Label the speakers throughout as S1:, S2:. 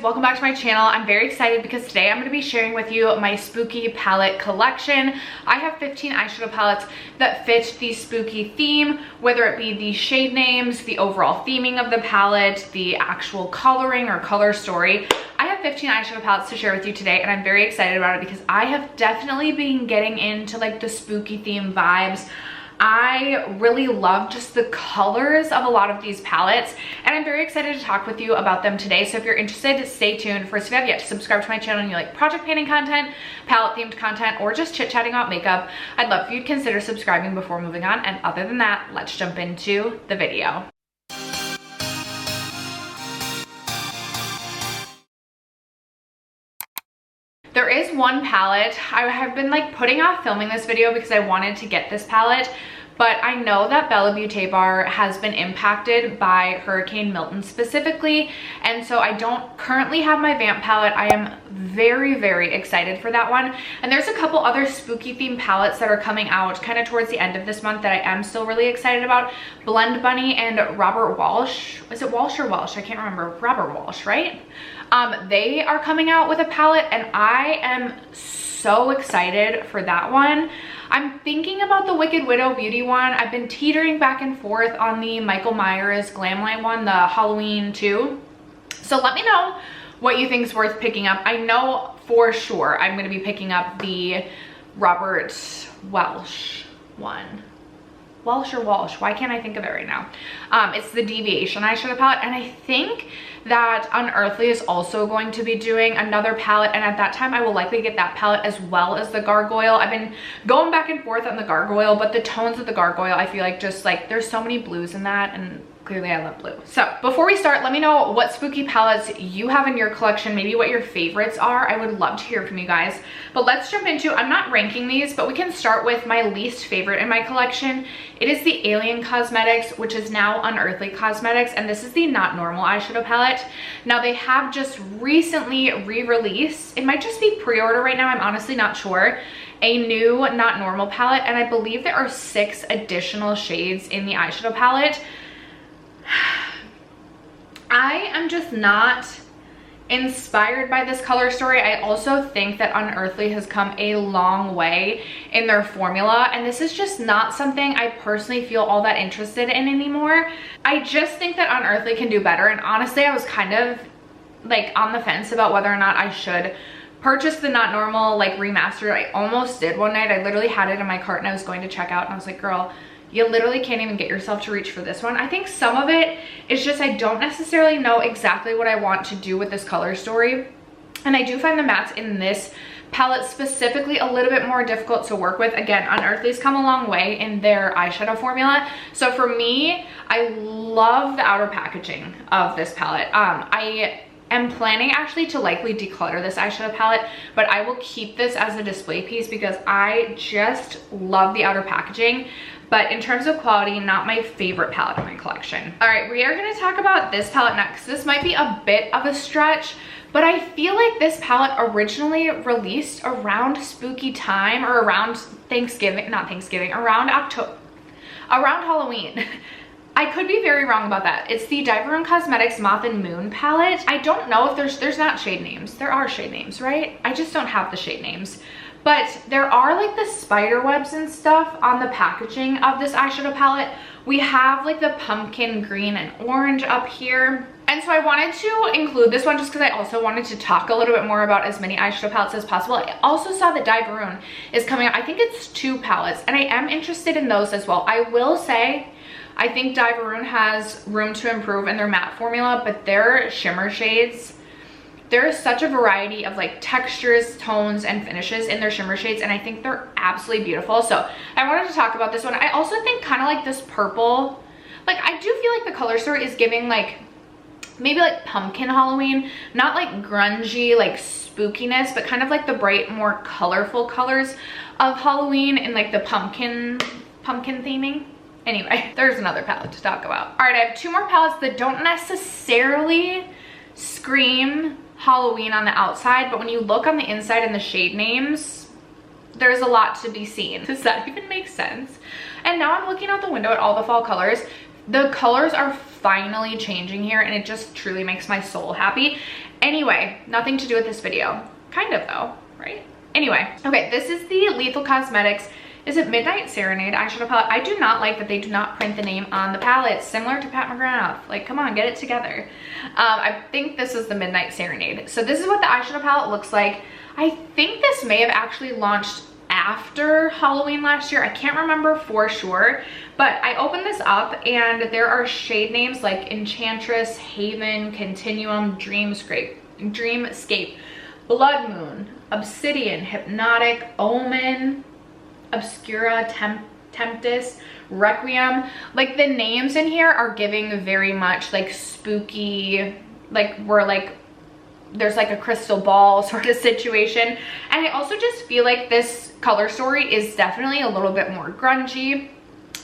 S1: welcome back to my channel. I'm very excited because today I'm going to be sharing with you my spooky palette collection. I have 15 eyeshadow palettes that fit the spooky theme, whether it be the shade names, the overall theming of the palette, the actual coloring or color story. I have 15 eyeshadow palettes to share with you today, and I'm very excited about it because I have definitely been getting into like the spooky theme vibes. I really love just the colors of a lot of these palettes, and I'm very excited to talk with you about them today. So if you're interested, stay tuned. First, if you have yet to subscribe to my channel and you like project painting content, palette themed content, or just chit-chatting about makeup, I'd love for you to consider subscribing before moving on. And other than that, let's jump into the video. There is one palette. I have been like putting off filming this video because I wanted to get this palette, but I know that Bella Beauté Bar has been impacted by Hurricane Milton specifically, and so I don't currently have my Vamp palette. I am very, very excited for that one. And there's a couple other spooky themed palettes that are coming out kind of towards the end of this month that I am still really excited about. Blend Bunny and Robert Walsh. Is it Walsh or Welsh? I can't remember. Robert Walsh, right? They are coming out with a palette, and I am so excited for that one. I'm thinking about the Wicked Widow Beauty one. I've been teetering back and forth on the Michael Myers Glamlight one, the Halloween 2. So let me know what you think is worth picking up. I know for sure I'm going to be picking up the Robert Welsh one. Welsh or Walsh, why can't I think of it right now? It's the Deviation eyeshadow palette, and I think that Unearthly is also going to be doing another palette, and at that time I will likely get that palette as well as the Gargoyle. I've been going back and forth on the Gargoyle, but the tones of the Gargoyle, I feel like just like there's so many blues in that, and clearly I love blue. So before we start, let me know what spooky palettes you have in your collection, maybe what your favorites are. I would love to hear from you guys. But let's jump into, I'm not ranking these, but we can start with my least favorite in my collection. It is the Alien Cosmetics, which is now Unearthly Cosmetics, and this is the Not Normal eyeshadow palette. Now they have just recently re-released, it might just be pre-order right now, I'm honestly not sure, a new Not Normal palette, and I believe there are 6 additional shades in the eyeshadow palette. I am just not inspired by this color story. I also think that Unearthly has come a long way in their formula, and this is just not something I personally feel all that interested in anymore. I just think that Unearthly can do better, and honestly I was kind of like on the fence about whether or not I should purchase the Not Normal like remastered. I almost did one night. I literally had it in my cart and I was going to check out, and I was like, girl, you literally can't even get yourself to reach for this one. I think some of it is just I don't necessarily know exactly what I want to do with this color story. And I do find the mattes in this palette specifically a little bit more difficult to work with. Again, Unearthly's come a long way in their eyeshadow formula. So for me, I love the outer packaging of this palette. I am planning actually to likely declutter this eyeshadow palette, but I will keep this as a display piece because I just love the outer packaging. But in terms of quality, not my favorite palette in my collection. All right, we are gonna talk about this palette next. This might be a bit of a stretch, but I feel like this palette originally released around spooky time, or around Thanksgiving, not Thanksgiving, around October, around Halloween. I could be very wrong about that. It's the Diaper Cosmetics Moth and Moon palette. I don't know if there's not shade names. There are shade names, right? I just don't have the shade names. But there are like the spider webs and stuff on the packaging of this eyeshadow palette. We have like the pumpkin green and orange up here. And so I wanted to include this one just because I also wanted to talk a little bit more about as many eyeshadow palettes as possible. I also saw that Diaper is coming out. I think it's 2 palettes, and I am interested in those as well. I will say, I think Diaper has room to improve in their matte formula, but their shimmer shades, there is such a variety of like textures, tones, and finishes in their shimmer shades, and I think they're absolutely beautiful. So I wanted to talk about this one. I also think kind of like this purple, like I do feel like the color story is giving like maybe like pumpkin Halloween, not like grungy like spookiness, but kind of like the bright, more colorful colors of Halloween and like the pumpkin theming. Anyway, there's another palette to talk about. All right, I have 2 more palettes that don't necessarily scream Halloween on the outside, but when you look on the inside and the shade names, there's a lot to be seen. Does that even make sense? And now I'm looking out the window at all the fall colors. The colors are finally changing here, and it just truly makes my soul happy. Anyway, nothing to do with this video. Kind of though, right? Anyway, okay, this is the Lethal Cosmetics, is it Midnight Serenade eyeshadow palette? I do not like that they do not print the name on the palette, similar to Pat McGrath. Like, come on, get it together. I think this is the Midnight Serenade. So this is what the eyeshadow palette looks like. I think this may have actually launched after Halloween last year. I can't remember for sure, but I opened this up and there are shade names like Enchantress, Haven, Continuum, Dreamscape, Blood Moon, Obsidian, Hypnotic, Omen, Obscura, Tempest, Requiem. Like, the names in here are giving very much like spooky, like we're like, there's like a crystal ball sort of situation. And I also just feel like this color story is definitely a little bit more grungy.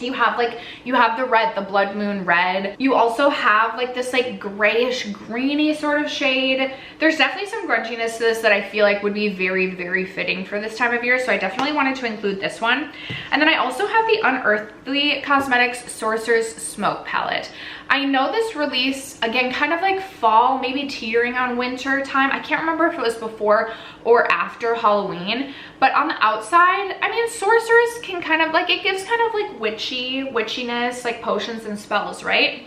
S1: You have the red, the Blood Moon red. You also have like this like grayish greeny sort of shade. There's definitely some grunginess to this that I feel like would be very, very fitting for this time of year. So I definitely wanted to include this one. And then I also have the Unearthly Cosmetics Sorcerer's Smoke palette. I know this release, again, kind of like fall, maybe teetering on winter time. I can't remember if it was before or after Halloween, but on the outside, I mean, sorceress can kind of like, it gives kind of like witchiness, like potions and spells, right?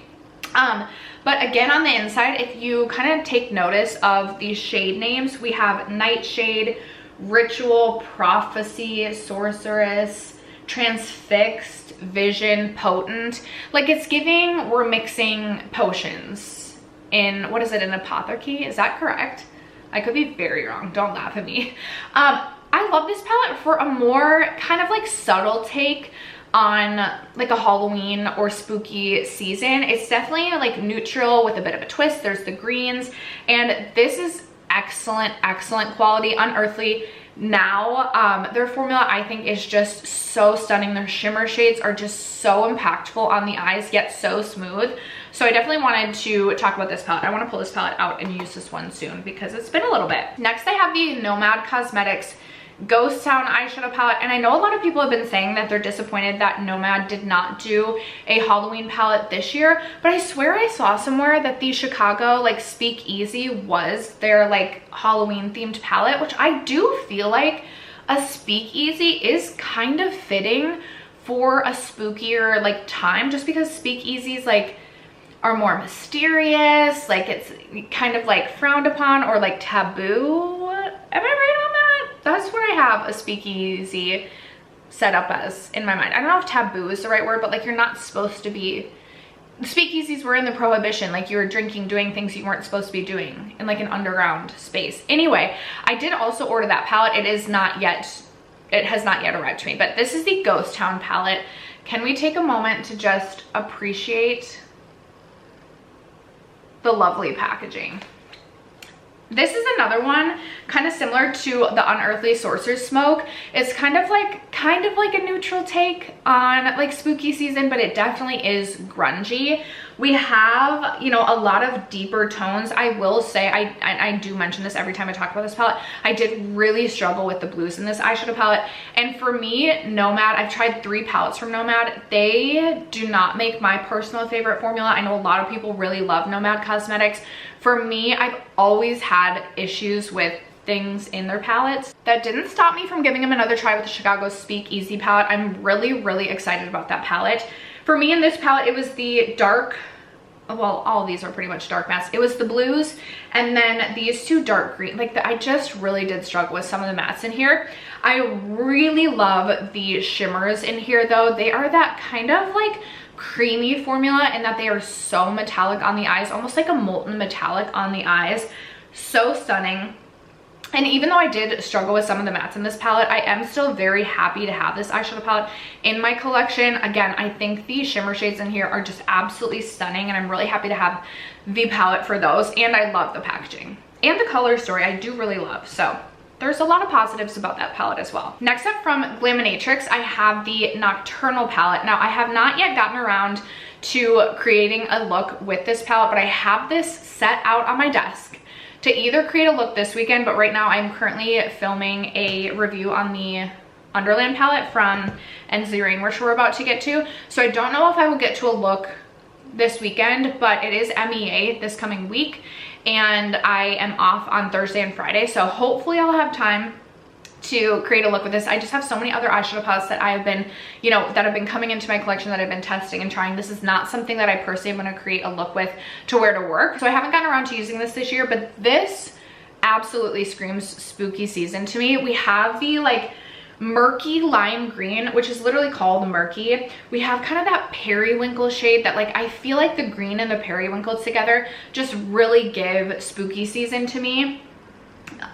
S1: But again, on the inside, if you kind of take notice of these shade names, we have Nightshade, Ritual, Prophecy, Sorceress, Transfixed, Vision, Potent. Like, it's giving we're mixing potions in, what is it, an apothecary? Is that correct? I could be very wrong, don't laugh at me. I love this palette for a more kind of like subtle take on like a Halloween or spooky season. It's definitely like neutral with a bit of a twist. There's the greens, and this is excellent quality. Unearthly now, their formula I think is just so stunning. Their shimmer shades are just so impactful on the eyes, yet so smooth. So I definitely wanted to talk about this palette. I want to pull this palette out and use this one soon because it's been a little bit. Next I have the Nomad Cosmetics Ghost Town eyeshadow palette, and I know a lot of people have been saying that they're disappointed that Nomad did not do a Halloween palette this year, but I swear I saw somewhere that the Chicago like Speakeasy was their like Halloween themed palette, which I do feel like a Speakeasy is kind of fitting for a spookier like time, just because Speakeasies like are more mysterious, like it's kind of like frowned upon or like taboo. Am I right on that? That's what I have a speakeasy set up as in my mind. I don't know if taboo is the right word, but like you're not supposed to be, speakeasies were in the prohibition, like you were drinking, doing things you weren't supposed to be doing in like an underground space. Anyway, I did also order that palette. It has not yet arrived to me, but this is the Ghost Town palette. Can we take a moment to just appreciate the lovely packaging? This is another one kind of similar to the Unearthly Sorcerer's Smoke. It's kind of like a neutral take on like spooky season, but it definitely is grungy. We have, you know, a lot of deeper tones. I will say, I do mention this every time I talk about this palette, I did really struggle with the blues in this eyeshadow palette. And for me, Nomad, I've tried 3 palettes from Nomad. They do not make my personal favorite formula. I know a lot of people really love Nomad Cosmetics. For me, I've always had issues with things in their palettes. That didn't stop me from giving them another try with the Chicago Speakeasy palette. I'm really excited about that palette. For me in this palette, it was the dark, well, all of these are pretty much dark mattes. It was the blues and then these 2 dark green. Like, I just really did struggle with some of the mattes in here. I really love the shimmers in here though. They are that kind of like creamy formula in that they are so metallic on the eyes, almost like a molten metallic on the eyes. So stunning. And even though I did struggle with some of the mattes in this palette, I am still very happy to have this eyeshadow palette in my collection. Again, I think the shimmer shades in here are just absolutely stunning, and I'm really happy to have the palette for those. And I love the packaging and the color story I do really love. So there's a lot of positives about that palette as well. Next up from Glaminatrix, I have the Nocturnal palette. Now, I have not yet gotten around to creating a look with this palette, but I have this set out on my desk to either create a look this weekend, but right now I'm currently filming a review on the Underland palette from Ensley, which we're about to get to. So I don't know if I will get to a look this weekend, but it is MEA this coming week. and I am off on Thursday and Friday. So hopefully I'll have time to create a look with this. I just have so many other eyeshadow palettes that I have been, you know, that have been coming into my collection that I've been testing and trying. This is not something that I personally am going to create a look with to wear to work. So I haven't gotten around to using this year, but this absolutely screams spooky season to me. We have the like murky lime green, which is literally called murky. We have kind of that periwinkle shade that like I feel like the green and the periwinkle together just really give spooky season to me.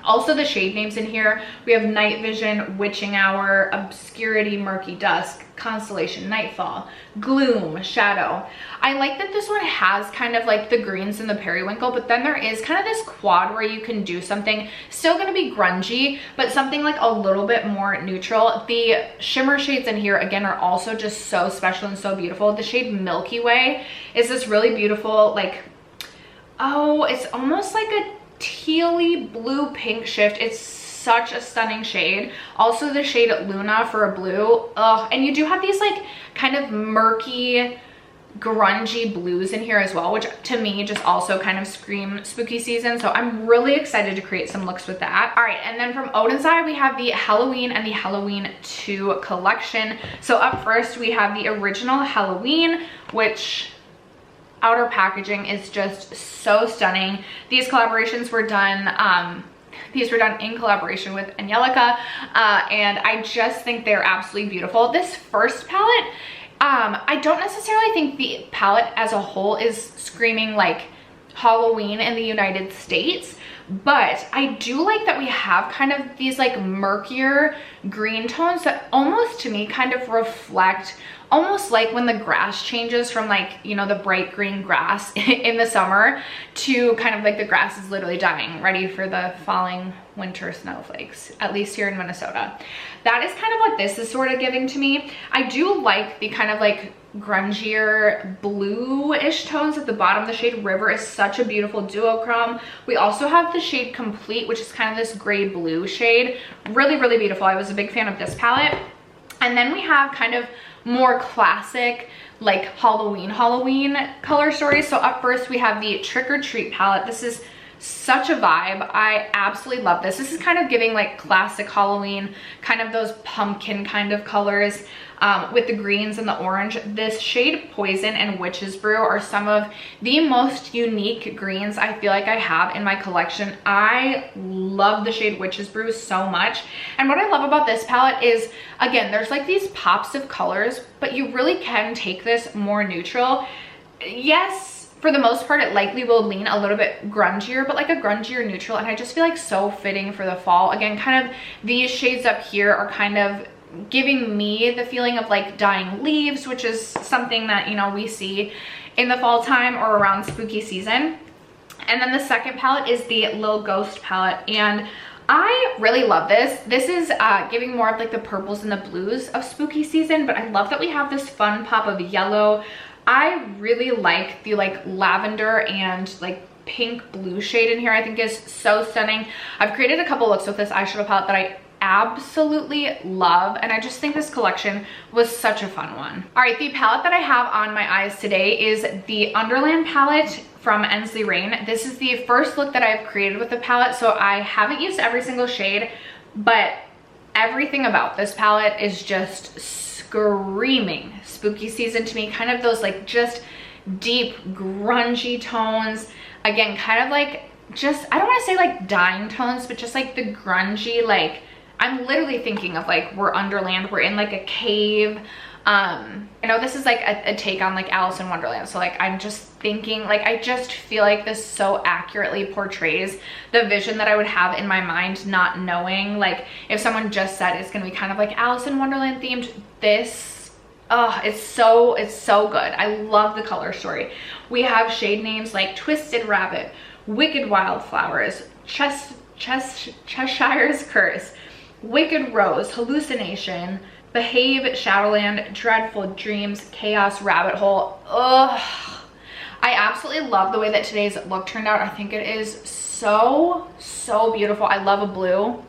S1: Also the shade names in here, we have Night Vision, Witching Hour, Obscurity, Murky Dusk, Constellation, Nightfall, Gloom, Shadow. I like that this one has kind of like the greens and the periwinkle, but then there is kind of this quad where you can do something still going to be grungy, but something like a little bit more neutral. The shimmer shades in here again are also just so special and so beautiful. The shade Milky Way is this really beautiful, like, oh, it's almost like a tealy blue pink shift. It's such a stunning shade. Also the shade Luna for a blue. And you do have these like kind of murky grungy blues in here as well, which to me just also kind of scream spooky season. So I'm really excited to create some looks with that. All right, and then from Odiney we have the Halloween and the Halloween 2 collection. So up first we have the original Halloween, which outer packaging is just so stunning. These collaborations were done, these were done in collaboration with Angelica, and I just think they're absolutely beautiful. This first palette, I don't necessarily think the palette as a whole is screaming like Halloween in the United States, but I do like that we have kind of these like murkier green tones that almost to me kind of reflect almost like when the grass changes from like, you know, the bright green grass in the summer to kind of like the grass is literally dying, ready for the falling winter snowflakes, at least here in Minnesota. That is kind of what this is sort of giving to me. I do like the kind of like grungier bluish tones at the bottom. The shade River is such a beautiful duochrome. We also have the shade Complete, which is kind of this gray blue shade. Really, really beautiful. I was a big fan of this palette. And then we have kind of more classic like Halloween color stories. So up first we have the Trick or Treat palette. This is such a vibe. I absolutely love this. This is kind of giving like classic Halloween, kind of those pumpkin kind of colors with the greens and the orange. This shade Poison and Witch's Brew are some of the most unique greens I feel like I have in my collection. I love the shade Witch's Brew so much. And what I love about this palette is, again, there's like these pops of colors, but you really can take this more neutral. Yes, for the most part, it likely will lean a little bit grungier, but like a grungier neutral. And I just feel like so fitting for the fall. Again, kind of these shades up here are kind of giving me the feeling of like dying leaves, which is something that, you know, we see in the fall time or around spooky season. And then the second palette is the Lil Ghost palette, and I really love this. This is giving more of like the purples and the blues of spooky season, but I love that we have this fun pop of yellow. I really like the like lavender and like pink blue shade in here. I think is so stunning. I've created a couple looks with this eyeshadow palette that I absolutely love, and I just think this collection was such a fun one. All right, the palette that I have on my eyes today is the Underland palette from Ensley Rain. This is the first look that I've created with the palette, so I haven't used every single shade, but everything about this palette is just screaming spooky season to me. Kind of those like just deep grungy tones, again, kind of like just, I don't want to say like dying tones, but just like the grungy, like I'm literally thinking of like we're Underland, we're in like a cave. I know this is like a take on like Alice in Wonderland, so like I'm just thinking, like I just feel like this so accurately portrays the vision that I would have in my mind, not knowing like if someone just said it's gonna be kind of like Alice in Wonderland themed. This, oh, it's so good. I love the color story. We have shade names like Twisted Rabbit, Wicked Wildflowers, Cheshire's Curse, Wicked Rose, Hallucination, Behave, Shadowland, Dreadful Dreams, Chaos, Rabbit Hole. Ugh. I absolutely love the way that today's look turned out. I think it is so beautiful. I love a blue.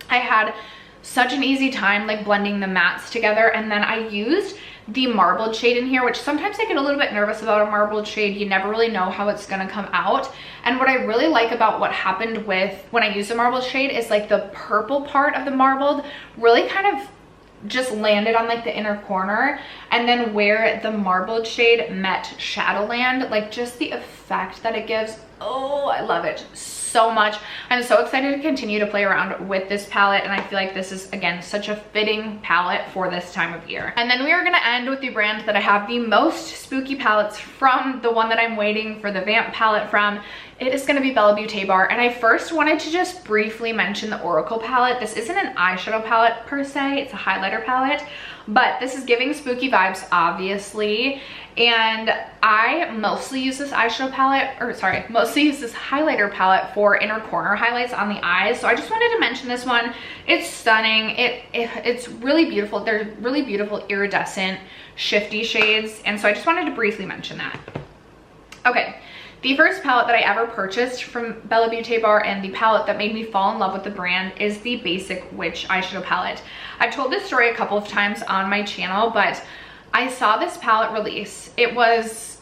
S1: I had such an easy time like blending the mattes together, and then I used the marbled shade in here, which sometimes I get a little bit nervous about a marbled shade. You never really know how it's gonna come out. And what I really like about what happened with when I used the marbled shade is like the purple part of the marbled really kind of just landed on like the inner corner, and then where the marbled shade met Shadowland, like just the effect that it gives. Oh, I love it so much. I'm so excited to continue to play around with this palette, and I feel like this is, again, such a fitting palette for this time of year. And then we are gonna end with the brand that I have the most spooky palettes from, the one that I'm waiting for the Vamp palette from. It is gonna be Bella Beauté Bar, and I first wanted to just briefly mention the Oracle palette. This isn't an eyeshadow palette per se, it's a highlighter palette, but this is giving spooky vibes, obviously. And I mostly use this eyeshadow palette, or sorry, mostly use this highlighter palette for inner corner highlights on the eyes. So I just wanted to mention this one. It's stunning. It's really beautiful. They're really beautiful iridescent, shifty shades. And so I just wanted to briefly mention that. Okay. The first palette that I ever purchased from Bella Beauté Bar, and the palette that made me fall in love with the brand, is the Basic Witch eyeshadow palette. I've told this story a couple of times on my channel, but I saw this palette release. It was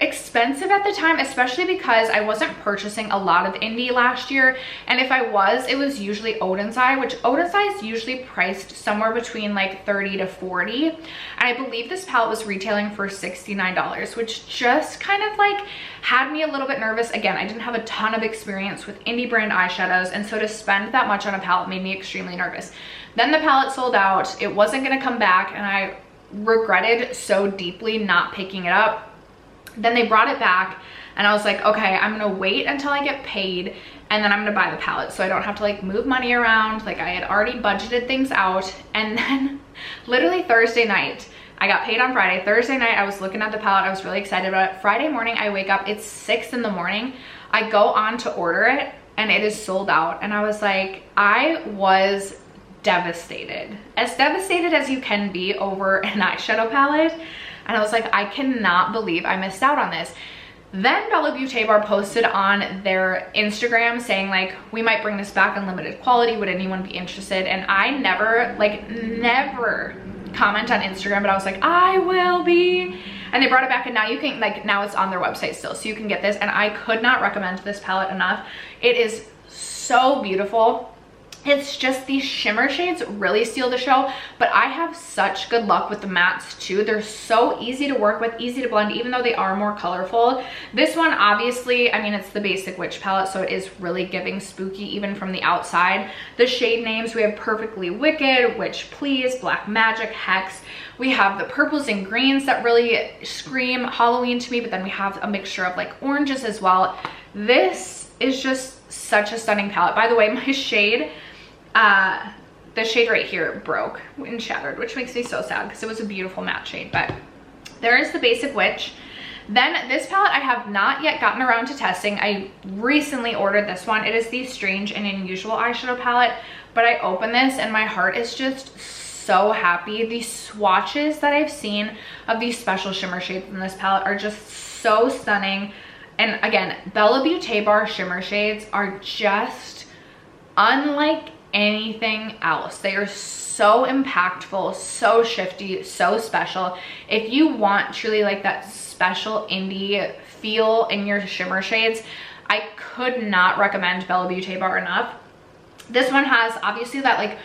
S1: expensive at the time, especially because I wasn't purchasing a lot of indie last year, and if I was, it was usually Odiney, which Odiney is usually priced somewhere between like 30 to 40, and I believe this palette was retailing for $69, which just kind of like had me a little bit nervous. Again, I didn't have a ton of experience with indie brand eyeshadows, and so to spend that much on a palette made me extremely nervous. Then the palette sold out. It wasn't going to come back, and I regretted so deeply not picking it up. Then they brought it back, and I was like, okay, I'm gonna wait until I get paid, and then I'm gonna buy the palette so I don't have to like move money around. Like, I had already budgeted things out. And then literally Thursday night, I got paid on Friday. Thursday night, I was looking at the palette. I was really excited about it. Friday morning, I wake up, it's 6 in the morning. I go on to order it, and it is sold out. And I was like, I was devastated. As devastated as you can be over an eyeshadow palette. And I was like, I cannot believe I missed out on this. Then Bella Beauté Bar posted on their Instagram saying like, we might bring this back in limited quality. Would anyone be interested? And I never comment on Instagram, but I was like, I will be. And they brought it back, and now you can, like, now it's on their website still, so you can get this. And I could not recommend this palette enough. It is so beautiful. It's just these shimmer shades really steal the show, but I have such good luck with the mattes too. They're so easy to work with, easy to blend, even though they are more colorful. This one, obviously, I mean, it's the Basic Witch palette, so it is really giving spooky even from the outside. The shade names, we have Perfectly Wicked, Witch Please, Black Magic, Hex. We have the purples and greens that really scream Halloween to me, but then we have a mixture of like oranges as well. This is just such a stunning palette. By the way, my shade, the shade right here broke and shattered, which makes me so sad because it was a beautiful matte shade. But there is the Basic Witch. Then this palette I have not yet gotten around to testing. I recently ordered this one. It is the Strange and Unusual eyeshadow palette, but I opened this and my heart is just so happy. The swatches that I've seen of these special shimmer shades in this palette are just so stunning. And again, Bella Beauté Bar shimmer shades are just unlike anything else. They are so impactful, so shifty, so special. If you want truly like that special indie feel in your shimmer shades, I could not recommend Bella Beauté Bar enough. This one has obviously that like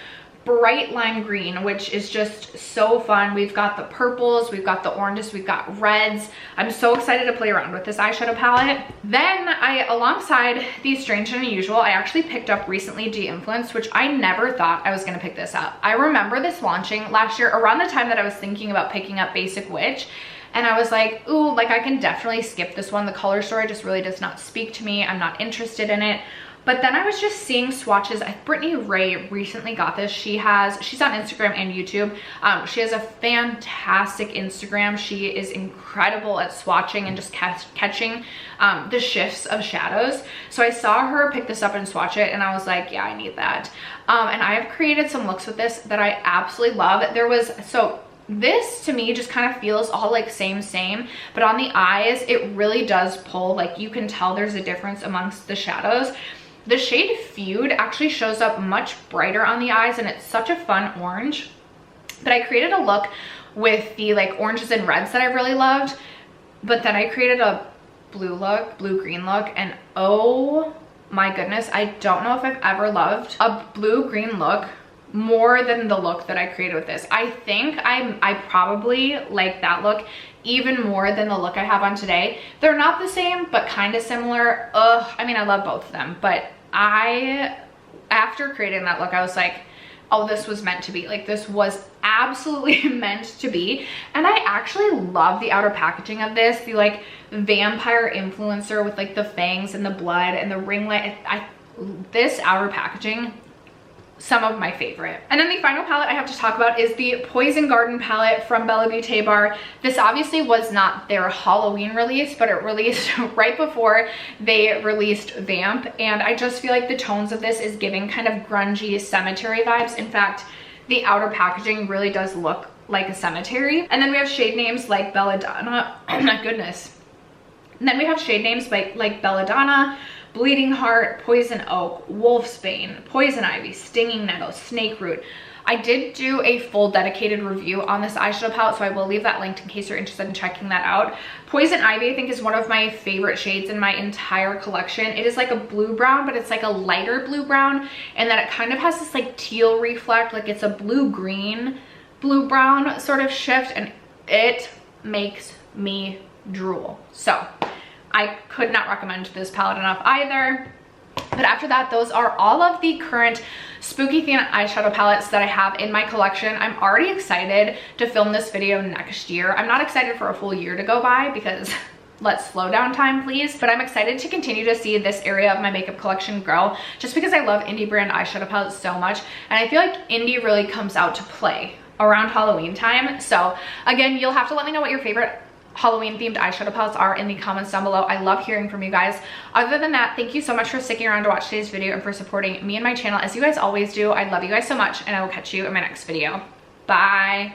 S1: bright lime green, which is just so fun. We've got the purples, we've got the oranges, we've got reds. I'm so excited to play around with this eyeshadow palette. Then alongside the Strange and Unusual, I actually picked up recently De-Influenced, which I never thought I was gonna pick this up. I remember this launching last year around the time that I was thinking about picking up Basic Witch. And I was like, ooh, like I can definitely skip this one. The color story just really does not speak to me. I'm not interested in it. But then I was just seeing swatches. Brittany Ray recently got this. She's on Instagram and YouTube. She has a fantastic Instagram. She is incredible at swatching and just catching the shifts of shadows. So I saw her pick this up and swatch it, and I was like, yeah, I need that. And I have created some looks with this that I absolutely love. This to me just kind of feels all like same, but on the eyes, it really does pull. Like you can tell there's a difference amongst the shadows. The shade Feud actually shows up much brighter on the eyes, and it's such a fun orange. But I created a look with the like oranges and reds that I really loved. But then I created a blue-green look, and oh my goodness, I don't know if I've ever loved a blue-green look more than the look that I created with this. I think I probably like that look even more than the look I have on today. They're not the same, but kind of similar. I mean, I love both of them, but after creating that look, I was like, oh, this was meant to be. Like, this was absolutely meant to be. And I actually love the outer packaging of this, the like vampire influencer with like the fangs and the blood and the ring light. This outer packaging, some of my favorite. And then the final palette I have to talk about is the Poison Garden palette from Bella Beauté Bar. This obviously was not their Halloween release, but it released right before they released Vamp, and I just feel like the tones of this is giving kind of grungy cemetery vibes. In fact, the outer packaging really does look like a cemetery. And then we have shade names like Belladonna. Oh my goodness. And then we have shade names like Belladonna, Bleeding Heart, Poison Oak, Wolfsbane, Poison Ivy, Stinging Nettle, Snake Root. I did do a full dedicated review on this eyeshadow palette, so I will leave that linked in case you're interested in checking that out. Poison Ivy I think is one of my favorite shades in my entire collection. It is like a blue brown, but it's like a lighter blue brown, and then it kind of has this like teal reflect, like it's a blue-green, blue-brown sort of shift, and it makes me drool. So I could not recommend this palette enough either. But after that, those are all of the current spooky themed eyeshadow palettes that I have in my collection. I'm already excited to film this video next year. I'm not excited for a full year to go by because let's slow down time, please. But I'm excited to continue to see this area of my makeup collection grow, just because I love indie brand eyeshadow palettes so much. And I feel like indie really comes out to play around Halloween time. So again, you'll have to let me know what your favorite Halloween themed eyeshadow palettes are in the comments down below. I love hearing from you guys. Other than that, thank you so much for sticking around to watch today's video and for supporting me and my channel as you guys always do. I love you guys so much, and I will catch you in my next video. Bye.